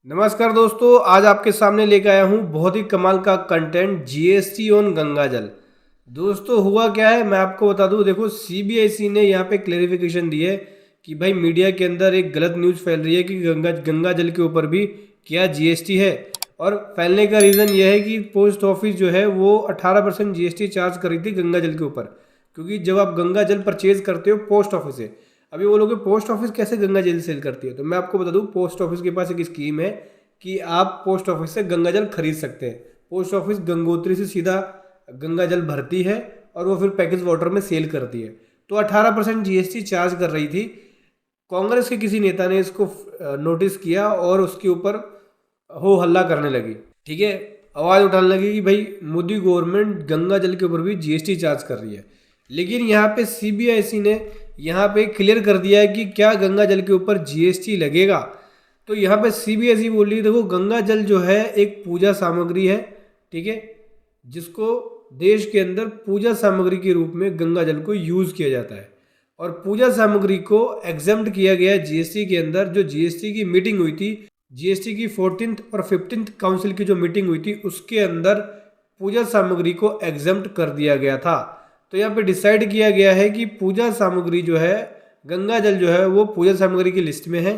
नमस्कार दोस्तों, आज आपके सामने लेकर आया हूँ बहुत ही कमाल का कंटेंट जीएसटी ऑन गंगा जल। दोस्तों हुआ क्या है मैं आपको बता दूँ। देखो सीबीएसई ने यहाँ पे क्लेरिफिकेशन दी है कि भाई मीडिया के अंदर एक गलत न्यूज़ फैल रही है कि गंगा जल के ऊपर भी क्या जीएसटी है। और फैलने का रीज़न ये है कि पोस्ट ऑफिस जो है वो 18% जीएसटी चार्ज कर रही थी गंगा जल के ऊपर, क्योंकि जब आप गंगा जल परचेज करते हो पोस्ट ऑफिस से। अभी वो लोग पोस्ट ऑफिस कैसे गंगा जल सेल करती है, तो मैं आपको बता दूं पोस्ट ऑफिस के पास एक स्कीम है कि आप पोस्ट ऑफिस से गंगा जल खरीद सकते हैं। पोस्ट ऑफिस गंगोत्री से सीधा गंगा जल भरती है और वो फिर पैकेज वाटर में सेल करती है। तो 18% जीएसटी चार्ज कर रही थी। कांग्रेस के किसी नेता ने इसको नोटिस किया और उसके ऊपर हो हल्ला करने लगी, ठीक है, आवाज़ उठाने लगी कि भाई मोदी गवर्नमेंट गंगा जल के ऊपर भी जीएसटी चार्ज कर रही है। लेकिन यहाँ पे सीबीएसई ने यहाँ पे क्लियर कर दिया है कि क्या गंगा जल के ऊपर जीएसटी लगेगा। तो यहाँ पे सीबीएसई बोल रही है देखो गंगा जल जो है एक पूजा सामग्री है, ठीक है, जिसको देश के अंदर पूजा सामग्री के रूप में गंगा जल को यूज़ किया जाता है। और पूजा सामग्री को एग्जम्प्ट किया गया है जीएसटी के अंदर। जो जीएसटी की मीटिंग हुई थी, जीएसटी की 14th और 15th काउंसिल की जो मीटिंग हुई थी उसके अंदर पूजा सामग्री को एग्जम्प्ट कर दिया गया था। तो यहाँ पे डिसाइड किया गया है कि पूजा सामग्री जो है गंगा जल जो है वो पूजा सामग्री की लिस्ट में है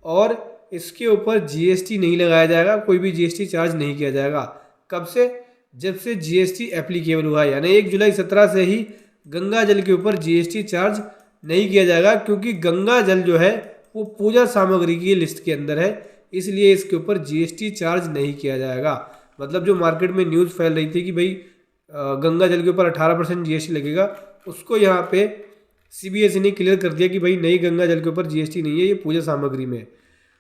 और इसके ऊपर जीएसटी नहीं लगाया जाएगा, कोई भी जीएसटी चार्ज नहीं किया जाएगा। कब से? जब से जीएसटी एप्लीकेबल हुआ है, यानी 1 जुलाई 17 से ही गंगा जल के ऊपर जीएसटी चार्ज नहीं किया जाएगा, क्योंकि गंगा जल जो है वो पूजा सामग्री की लिस्ट के अंदर है, इसलिए इसके ऊपर जीएसटी चार्ज नहीं किया जाएगा। मतलब जो मार्केट में न्यूज़ फैल रही थी कि भाई गंगा जल के ऊपर 18% जीएसटी लगेगा, उसको यहाँ पे सीबीएसई ने क्लियर कर दिया कि भाई नई गंगा जल के ऊपर जीएसटी नहीं है, ये पूजा सामग्री में है।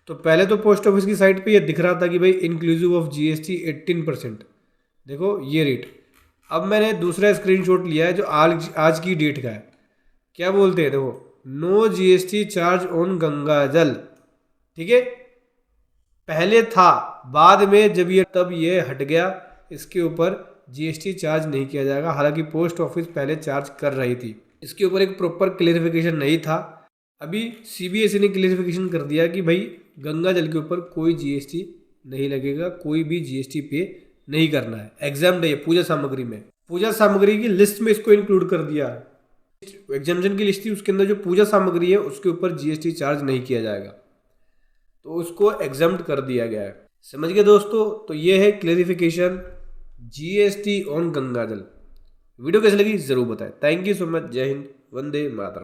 तो पहले तो पोस्ट ऑफिस की साइट पे ये दिख रहा था कि भाई इंक्लूसिव ऑफ जीएसटी 18%, देखो ये रेट। अब मैंने दूसरा स्क्रीनशॉट लिया है जो आज की डेट का है। क्या बोलते हैं देखो, no GST charge on Ganga jal, ठीक है। पहले था, बाद में जब ये हट गया, इसके ऊपर जीएसटी चार्ज नहीं किया जाएगा। हालांकि पोस्ट ऑफिस पहले चार्ज कर रही थी, इसके ऊपर एक प्रॉपर क्लेरिफिकेशन नहीं था। अभी सीबीएसई ने क्लेरिफिकेशन कर दिया कि भाई गंगा जल के ऊपर कोई जीएसटी नहीं लगेगा, कोई भी जीएसटी पे नहीं करना है, एग्जाम्प्ट है पूजा सामग्री में। पूजा सामग्री की लिस्ट में इसको इंक्लूड कर दिया है, एग्जाम्पशन की लिस्ट थी उसके अंदर जो पूजा सामग्री है उसके ऊपर जीएसटी चार्ज नहीं किया जाएगा, तो उसको एग्जाम्प्ट कर दिया गया है। समझ गए दोस्तों? तो ये है क्लेरिफिकेशन जीएसटी ऑन गंगा जल। वीडियो कैसी लगी जरूर बताएं। Thank you so much. जय हिंद, वंदे मातरम।